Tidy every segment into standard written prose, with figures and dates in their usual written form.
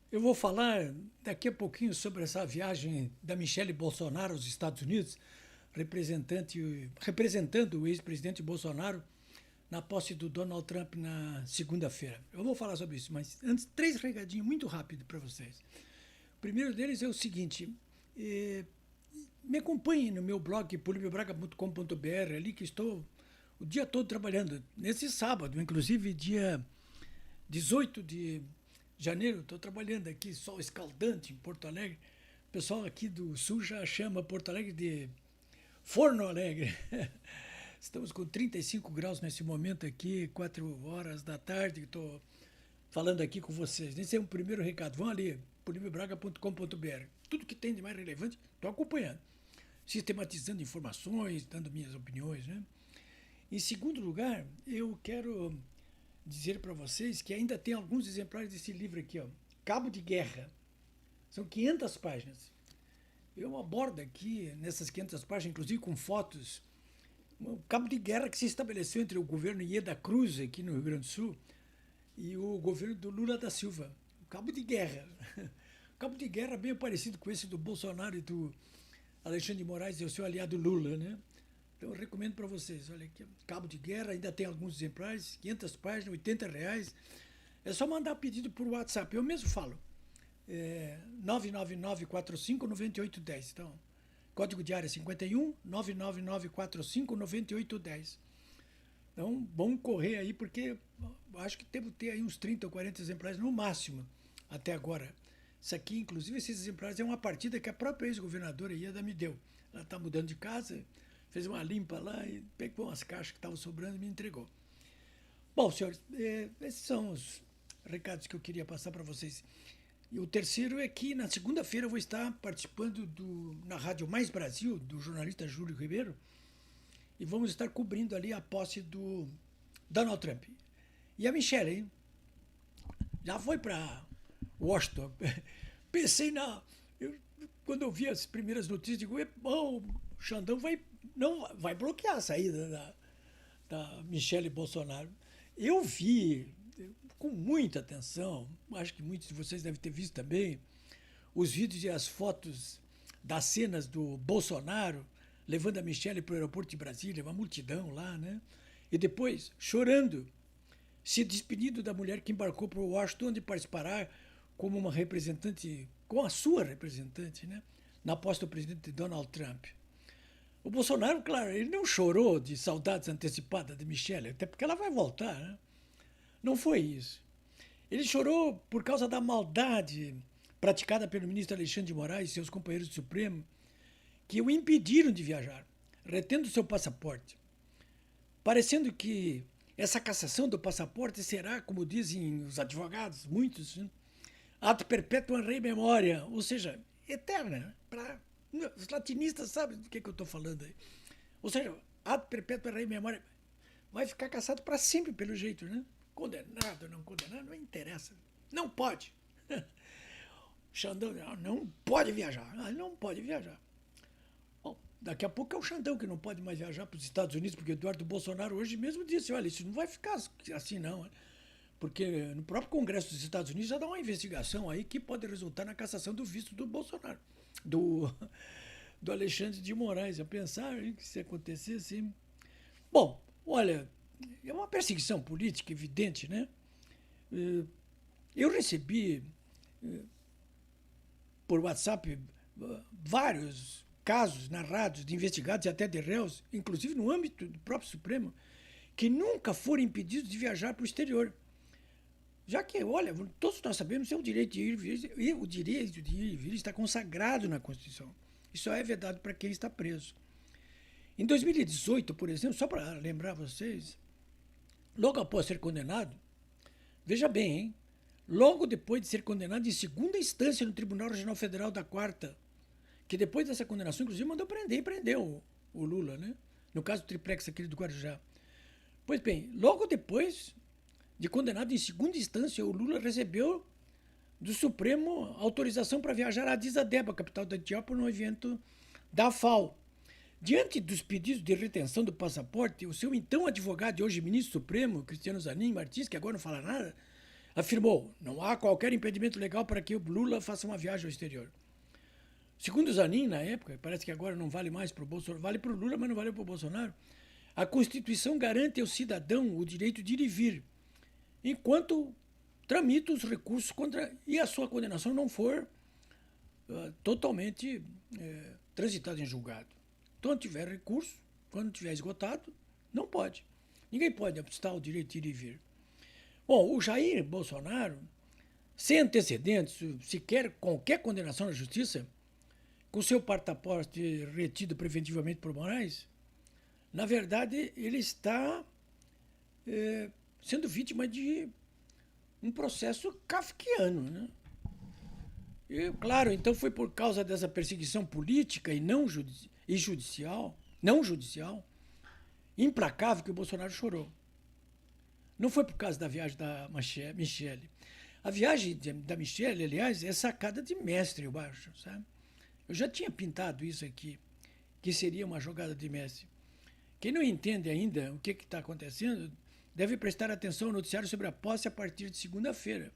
Eu vou falar daqui a pouquinho sobre essa viagem da Michelle Bolsonaro aos Estados Unidos, representando o ex-presidente Bolsonaro na posse do Donald Trump na segunda-feira. Eu vou falar sobre isso, mas antes, três recadinhos muito rápido para vocês. O primeiro deles é o seguinte: eh, me acompanhem no meu blog polibiobraga.com.br, ali que estou o dia todo trabalhando. Nesse sábado, inclusive dia 18 de janeiro, estou trabalhando aqui, sol escaldante em Porto Alegre. O pessoal aqui do sul já chama Porto Alegre de Forno Alegre. Estamos com 35 graus nesse momento aqui, 4 horas da tarde, estou falando aqui com vocês. Esse é o primeiro recado. Vão ali, polibiobraga.com.br. Tudo que tem de mais relevante, estou acompanhando. Sistematizando informações, dando minhas opiniões, né? Em segundo lugar, eu quero dizer para vocês que ainda tem alguns exemplares desse livro aqui, ó, Cabo de Guerra. São 500 páginas. Eu abordo aqui, nessas 500 páginas, inclusive com fotos, o cabo de guerra que se estabeleceu entre o governo Ieda Cruz, aqui no Rio Grande do Sul, e o governo do Lula da Silva. O cabo de guerra. O cabo de guerra bem parecido com esse do Bolsonaro e do Alexandre de Moraes e o seu aliado Lula, né? Então eu recomendo para vocês. Olha aqui, Cabo de Guerra, ainda tem alguns exemplares, 500 páginas, R$ 80. É só mandar pedido por WhatsApp, eu mesmo falo. 999459810. Então, código de área 51 999459810. Então, vamos correr aí, porque acho que devo ter aí uns 30 ou 40 exemplares no máximo até agora. Isso aqui, inclusive, esses exemplares é uma partida que a própria ex-governadora Ieda me deu. Ela está mudando de casa, fez uma limpa lá e pegou umas caixas que estavam sobrando e me entregou. Bom, senhores, esses são os recados que eu queria passar para vocês. E o terceiro é que na segunda-feira eu vou estar participando na Rádio Mais Brasil, do jornalista Júlio Ribeiro, e vamos estar cobrindo ali a posse do Donald Trump. E a Michelle, hein? Já foi para Washington. Pensei na. Quando eu vi as primeiras notícias, digo, bom, o Xandão não, vai bloquear a saída da Michelle Bolsonaro. Eu vi com muita atenção, acho que muitos de vocês devem ter visto também, os vídeos e as fotos das cenas do Bolsonaro levando a Michelle para o aeroporto de Brasília, uma multidão lá, né? E depois chorando, se despedindo da mulher que embarcou para Washington, onde participará como uma representante, com a sua representante, né? Na posse do presidente Donald Trump. O Bolsonaro, claro, ele não chorou de saudades antecipadas de Michelle, até porque ela vai voltar, né? Não foi isso. Ele chorou por causa da maldade praticada pelo ministro Alexandre de Moraes e seus companheiros do Supremo, que o impediram de viajar, retendo seu passaporte. Parecendo que essa cassação do passaporte será, como dizem os advogados, muitos, né, ato perpétuo rei memória, ou seja, eterna. Para os latinistas sabem do que eu estou falando aí. Ou seja, ato perpétuo rei memória vai ficar cassado para sempre, pelo jeito, né? Condenado ou não condenado, não interessa. Não pode. Xandão não pode viajar. Não pode viajar. Bom, daqui a pouco é o Xandão que não pode mais viajar para os Estados Unidos, porque Eduardo Bolsonaro hoje mesmo disse, olha, isso não vai ficar assim não, porque no próprio Congresso dos Estados Unidos já dá uma investigação aí que pode resultar na cassação do visto do Bolsonaro, do, do Alexandre de Moraes. A pensar que se acontecesse... Bom, olha, é uma perseguição política evidente, né? Eu recebi por WhatsApp vários casos narrados de investigados e até de réus, inclusive no âmbito do próprio Supremo, que nunca foram impedidos de viajar para o exterior. Já que, olha, todos nós sabemos que é o direito de ir e vir, e o direito de ir e vir está consagrado na Constituição. Isso é vedado para quem está preso. Em 2018, por exemplo, só para lembrar vocês, logo após ser condenado, veja bem, hein? Logo depois de ser condenado em segunda instância no Tribunal Regional Federal da Quarta, que depois dessa condenação, inclusive, mandou prender e prendeu o Lula, né? No caso do triplex aquele do Guarujá. Pois bem, logo depois de condenado em segunda instância, o Lula recebeu do Supremo autorização para viajar a Addis Abeba, capital da Etiópia, no evento da FAO. Diante dos pedidos de retenção do passaporte, o seu então advogado e hoje ministro supremo, Cristiano Zanin Martins, que agora não fala nada, afirmou: não há qualquer impedimento legal para que o Lula faça uma viagem ao exterior. Segundo o Zanin, na época, parece que agora não vale mais para o Bolsonaro, vale para o Lula, mas não vale para o Bolsonaro, a Constituição garante ao cidadão o direito de ir e vir, enquanto tramita os recursos contra e a sua condenação não for totalmente transitada em julgado. Quando tiver recurso, quando tiver esgotado, não pode. Ninguém pode obstar o direito de ir e vir. Bom, o Jair Bolsonaro, sem antecedentes, sequer qualquer condenação na justiça, com seu passaporte retido preventivamente por Moraes, na verdade, ele está sendo vítima de um processo kafkiano, né? E, claro, então foi por causa dessa perseguição política e judicial, não judicial, implacável, que o Bolsonaro chorou. Não foi por causa da viagem da Michelle. A viagem da Michelle, aliás, é sacada de mestre, eu acho, sabe? Eu já tinha pintado isso aqui, que seria uma jogada de mestre. Quem não entende ainda o que está acontecendo, deve prestar atenção ao noticiário sobre a posse a partir de segunda-feira.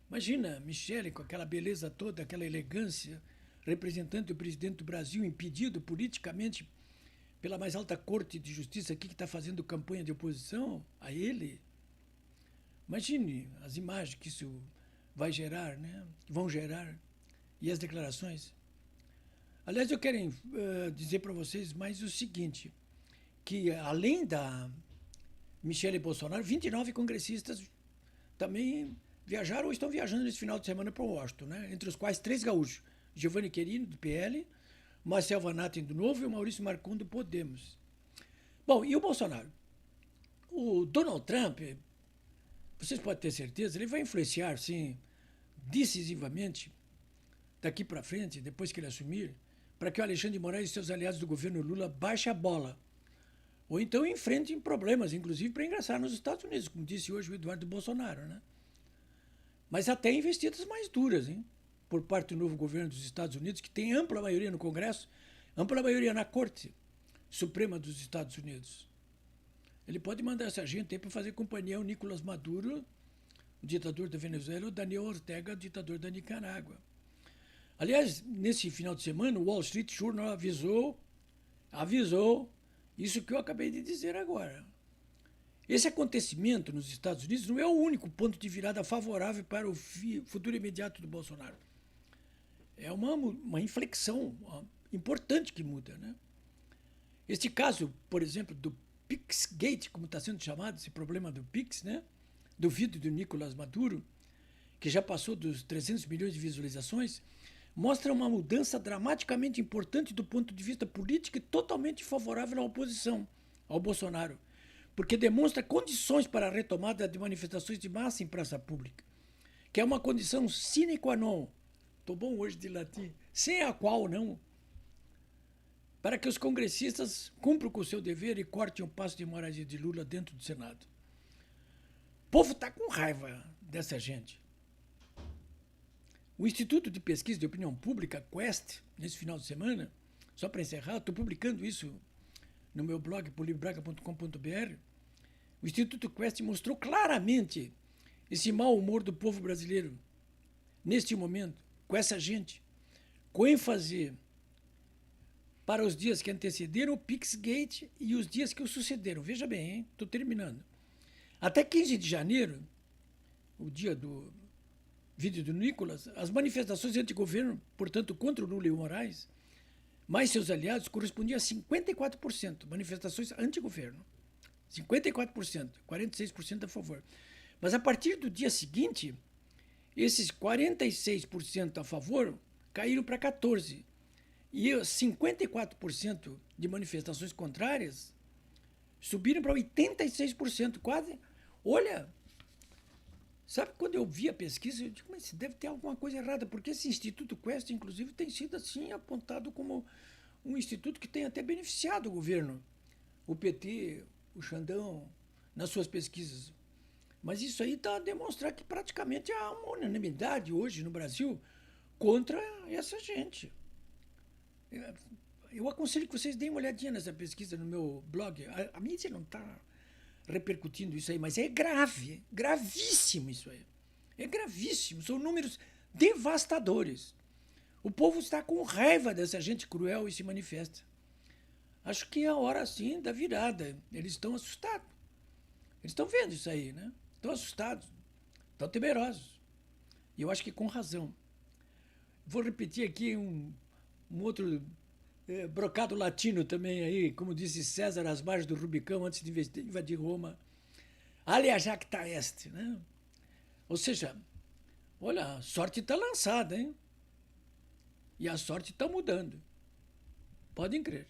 Imagina, Michele, com aquela beleza toda, aquela elegância, representante do presidente do Brasil, impedido politicamente pela mais alta corte de justiça aqui, que está fazendo campanha de oposição a ele. Imagine as imagens que isso vai gerar, né? Vão gerar, e as declarações. Aliás, eu quero dizer para vocês mais o seguinte, que além da Michele Bolsonaro, 29 congressistas também viajaram ou estão viajando nesse final de semana para Washington, né? Entre os quais 3 gaúchos, Giovanni Querino, do PL, Marcel Van Hatten, do Novo, e o Maurício Marcon, do Podemos. Bom, e o Bolsonaro? O Donald Trump, vocês podem ter certeza, ele vai influenciar, sim, decisivamente, daqui para frente, depois que ele assumir, para que o Alexandre de Moraes e seus aliados do governo Lula baixem a bola. Ou então enfrentem problemas, inclusive para ingressar nos Estados Unidos, como disse hoje o Eduardo Bolsonaro, né? Mas até investidas mais duras, hein? Por parte do novo governo dos Estados Unidos, que tem ampla maioria no Congresso, ampla maioria na Corte Suprema dos Estados Unidos. Ele pode mandar essa gente aí para fazer companhia ao Nicolás Maduro, o ditador da Venezuela, ou Daniel Ortega, o ditador da Nicarágua. Aliás, nesse final de semana, o Wall Street Journal avisou isso que eu acabei de dizer agora. Esse acontecimento nos Estados Unidos não é o único ponto de virada favorável para o futuro imediato do Bolsonaro. É uma inflexão importante que muda, né? Este caso, por exemplo, do Pixgate, como está sendo chamado, esse problema do Pix, né? Do vídeo do Nicolás Maduro, que já passou dos 300 milhões de visualizações, mostra uma mudança dramaticamente importante do ponto de vista político e totalmente favorável à oposição, ao Bolsonaro, porque demonstra condições para a retomada de manifestações de massa em praça pública, que é uma condição sine qua non, estou bom hoje de latim, sem a qual não, para que os congressistas cumpram com o seu dever e cortem o passo de Moraes e de Lula dentro do Senado. O povo está com raiva dessa gente. O Instituto de Pesquisa de Opinião Pública, Quest, nesse final de semana, só para encerrar, estou publicando isso no meu blog, polibraga.com.br, o Instituto Quest mostrou claramente esse mau humor do povo brasileiro, neste momento, com essa gente, com ênfase para os dias que antecederam o Pixgate e os dias que o sucederam. Veja bem, hein? Estou terminando. Até 15 de janeiro, o dia do vídeo do Nicolás, as manifestações anti-governo, portanto, contra o Lula e o Moraes, mais seus aliados, correspondiam a 54%, manifestações anti-governo. 54%, 46% a favor. Mas a partir do dia seguinte, esses 46% a favor caíram para 14%. E 54% de manifestações contrárias subiram para 86%, quase. Olha, sabe, quando eu vi a pesquisa, eu digo, mas deve ter alguma coisa errada, porque esse Instituto Quest, inclusive, tem sido assim apontado como um instituto que tem até beneficiado o governo, o PT, o Xandão, nas suas pesquisas. Mas isso aí está a demonstrar que praticamente há uma unanimidade hoje no Brasil contra essa gente. Eu aconselho que vocês deem uma olhadinha nessa pesquisa no meu blog. A mídia não está repercutindo isso aí, mas é grave, é gravíssimo isso aí. É gravíssimo, são números devastadores. O povo está com raiva dessa gente cruel e se manifesta. Acho que é a hora, sim, da virada. Eles estão assustados. Eles estão vendo isso aí, né? Estão assustados, estão temerosos. E eu acho que com razão. Vou repetir aqui um outro brocado latino também aí, como disse César às margens do Rubicão antes de invadir Roma. Alia jacta est, né? Ou seja, olha, a sorte está lançada, hein? E a sorte está mudando. Podem crer.